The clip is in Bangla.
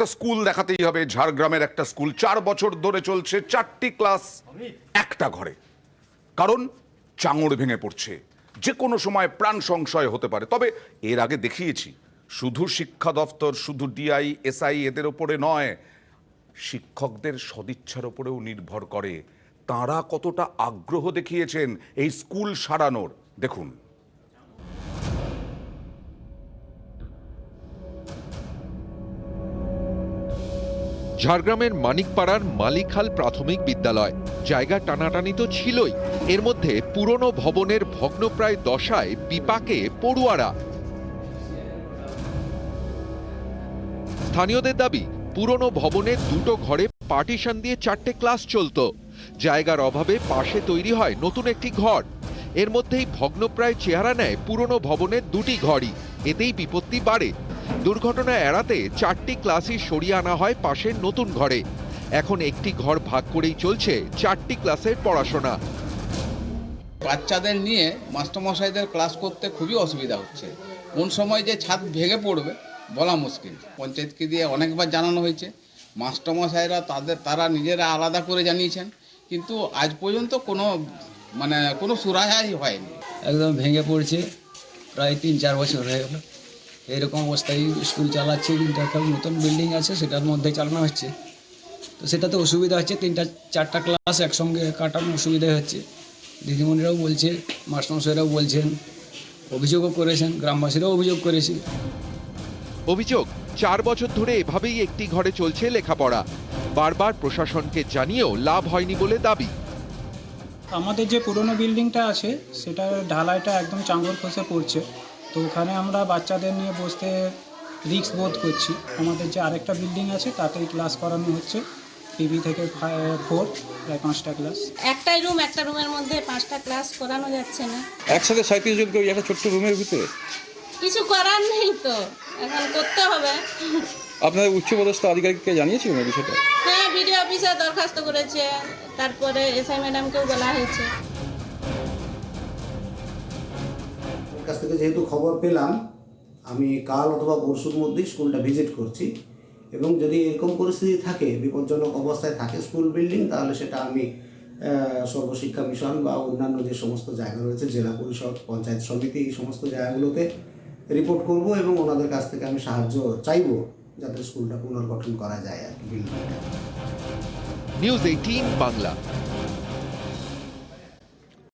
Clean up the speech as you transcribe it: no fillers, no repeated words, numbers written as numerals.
একটা স্কুল দেখাতেই হবে। ঝাড়গ্রামের একটা স্কুল 4 বছর ধরে চলছে, 4টি ক্লাস একটা ঘরে। কারণ চাঙড় ভেঙে পড়ছে, যে কোনো সময় প্রাণ সংশয় হতে পারে। তবে এর আগে দেখিয়েছি, শুধু শিক্ষা দপ্তর, শুধু ডিআই, এসআই এদের ওপরে নয়, শিক্ষকদের সদিচ্ছার ওপরেও নির্ভর করে তাঁরা কতটা আগ্রহ দেখিয়েছেন এই স্কুল সারানোর। দেখুন। ঝাড়গ্রামের মানিকপাড়ার মালিখাল প্রাথমিক বিদ্যালয়। জায়গা টানাটানি তো ছিলই, এর মধ্যে পুরনো ভবনের ভগ্নপ্রায় দশায় বিপাকে পড়ুয়ারা। স্থানীয়দের দাবি, পুরনো ভবনের দুটো ঘরে পার্টিশন দিয়ে 4টে ক্লাস চলত। জায়গার অভাবে পাশে তৈরি হয় নতুন একটি ঘর। এর মধ্যেই ভগ্নপ্রায় চেহারা নেয় পুরনো ভবনের দুটি ঘরই। এতেই বিপত্তি বাড়ে। দুর্ঘটনা এড়াতে 4টি ক্লাসই সরিয়ে আনা হয় পাশের নতুন ঘরে। এখন একটি ঘর ভাগ করেই চলছে 4টি ক্লাসের পড়াশোনা। বাচ্চাদের নিয়ে মাস্টারমশাইদের ক্লাস করতে খুবই অসুবিধা হচ্ছে। কোন সময় যে ছাদ ভেঙে পড়বে বলা মুশকিল। পঞ্চায়েতকে দিয়ে অনেকবার জানানো হয়েছে, মাস্টারমশাইরা তারা নিজেরা আলাদা করে জানিয়েছেন, কিন্তু আজ পর্যন্ত কোনো সুরাহাই হয়নি। একদম ভেঙে পড়ছে, প্রায় 3-4 বছর হয়ে গেল। এরকম অবস্থায় স্কুল চালাচ্ছে, কিন্তু একটা নতুন বিল্ডিং আছে সেটার মধ্যে চালানো হচ্ছে। তো সেটাতে অসুবিধা হচ্ছে, 3-4টা ক্লাস একসঙ্গে কাটানো অসুবিধা হচ্ছে। দিদিমণিরাও বলছে, মাস্টারমশাইরাও বলছেন, অভিযোগও করেছেন, গ্রামবাসীরাও অভিযোগ করেছে। অভিযোগ, 4 বছর ধরে এভাবেই একটি ঘরে চলছে লেখাপড়া। বারবার প্রশাসনকে জানিয়েও লাভ হয়নি বলে দাবি। আমাদের যে পুরনো বিল্ডিংটা আছে সেটার ঢালাইটা একদম চাঙড় খসে পড়ছে। তো ওখানে আমরা বাচ্চাদের নিয়ে বসতে রিস্ক বোধ করছি। আমাদের যে আরেকটা বিল্ডিং আছে তাতেই ক্লাস করানো হচ্ছে, পিবি থেকে 4, প্রায় 5টা ক্লাস। একটা রুমের মধ্যে 5টা ক্লাস করানো যাচ্ছে না। একসাথে 37 জনকে একটা ছোট্ট রুমের ভিতরে কিছু করার নেই, তো এখন করতে হবে। আপনাদের উচ্চপদস্থ আধিকারিককে জানিয়েছিলেন এই বিষয়টা? হ্যাঁ, বিডিও অফিসে দরখাস্ত করেছে, তারপরে এসআই ম্যাডামকেও বলা হয়েছে। ওর কাছ থেকে যেহেতু খবর পেলাম, আমি কাল অথবা পরশুর মধ্যেই স্কুলটা ভিজিট করছি, এবং যদি এরকম পরিস্থিতি থাকে, বিপজ্জনক অবস্থায় থাকে স্কুল বিল্ডিং, তাহলে সেটা আমি সর্বশিক্ষা মিশন বা অন্যান্য যে সমস্ত জায়গা রয়েছে, জেলা পরিষদ, পঞ্চায়েত সমিতি, এই সমস্ত জায়গাগুলোতে রিপোর্ট করব এবং ওনাদের কাছ থেকে আমি সাহায্য চাইব যাতে স্কুলটা পুনর্গঠন করা যায় আর কি, বিল্ডিংটা। নিউজ 18 বাংলা।